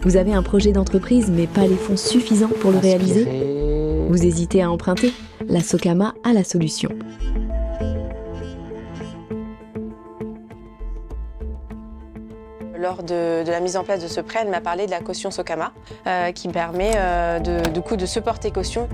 Vous avez un projet d'entreprise mais pas les fonds suffisants pour le réaliser? Vous hésitez à emprunter? La Socama a la solution. Lors de la mise en place de ce prêt, elle m'a parlé de la caution Socama, qui permet de se porter caution.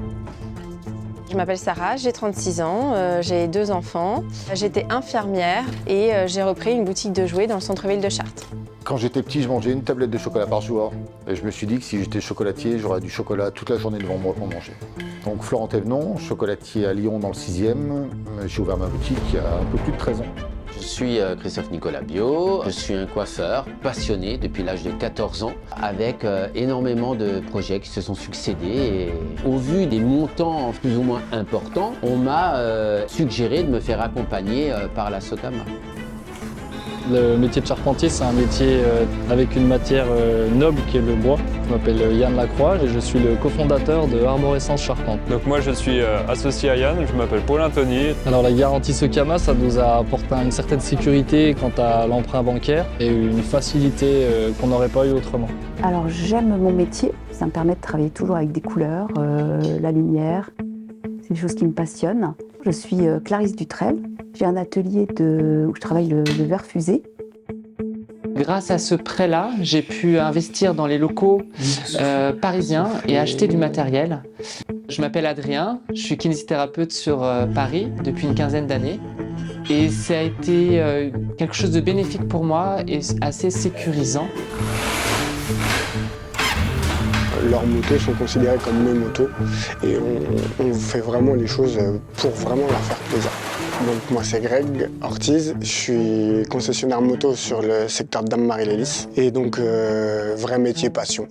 Je m'appelle Sarah, j'ai 36 ans, j'ai 2 enfants. J'étais infirmière et j'ai repris une boutique de jouets dans le centre-ville de Chartres. Quand j'étais petit, je mangeais une tablette de chocolat par jour. Et je me suis dit que si j'étais chocolatier, j'aurais du chocolat toute la journée devant moi pour manger. Donc Florent Thévenon, chocolatier à Lyon dans le 6e. J'ai ouvert ma boutique il y a un peu plus de 13 ans. Je suis Christophe Nicolas Bio, je suis un coiffeur passionné depuis l'âge de 14 ans avec énormément de projets qui se sont succédés et au vu des montants plus ou moins importants, on m'a suggéré de me faire accompagner par la Socama. Le métier de charpentier, c'est un métier avec une matière noble qui est le bois. Je m'appelle Yann Lacroix et je suis le cofondateur de Arborescence Charpente. Donc moi je suis associé à Yann, je m'appelle Paul Antony. Alors la garantie Socama, ça nous a apporté une certaine sécurité quant à l'emprunt bancaire et une facilité qu'on n'aurait pas eu autrement. Alors j'aime mon métier, ça me permet de travailler toujours avec des couleurs, la lumière, c'est des choses qui me passionnent. Je suis Clarisse Dutrel, j'ai un atelier où je travaille le verre fusé. Grâce à ce prêt-là, j'ai pu investir dans les locaux parisiens et acheter du matériel. Je m'appelle Adrien, je suis kinésithérapeute sur Paris depuis une quinzaine d'années. Et ça a été quelque chose de bénéfique pour moi et assez sécurisant. Leurs motos sont considérées comme mes motos et on fait vraiment les choses pour vraiment leur faire plaisir. Donc moi c'est Greg Ortiz, je suis concessionnaire moto sur le secteur de Dame-Marie-Lélis et donc vrai métier passion.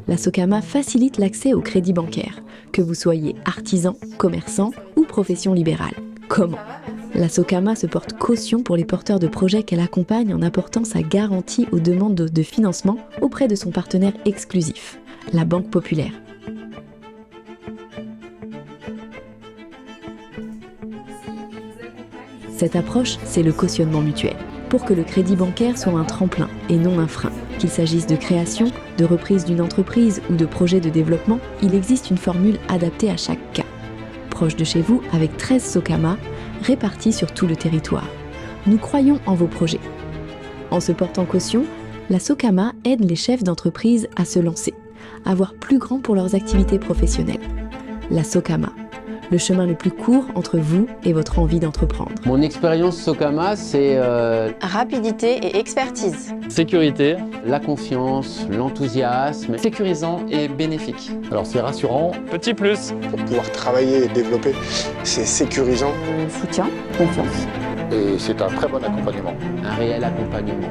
La Socama facilite l'accès au crédit bancaire, que vous soyez artisan, commerçant ou profession libérale. Comment? La Socama se porte caution pour les porteurs de projets qu'elle accompagne en apportant sa garantie aux demandes de financement auprès de son partenaire exclusif, la Banque Populaire. Cette approche, c'est le cautionnement mutuel, pour que le crédit bancaire soit un tremplin et non un frein. Qu'il s'agisse de création, de reprise d'une entreprise ou de projet de développement, il existe une formule adaptée à chaque cas. Proche de chez vous, avec 13 Socama, répartis sur tout le territoire. Nous croyons en vos projets. En se portant caution, la Socama aide les chefs d'entreprise à se lancer, à voir plus grand pour leurs activités professionnelles. La Socama, le chemin le plus court entre vous et votre envie d'entreprendre. Mon expérience Socama, c'est Rapidité et expertise. Sécurité, la confiance, l'enthousiasme. Sécurisant et bénéfique. Alors c'est rassurant. Petit plus. Pour pouvoir travailler et développer, c'est sécurisant. Soutien, confiance. Et c'est un très bon accompagnement. Un réel accompagnement.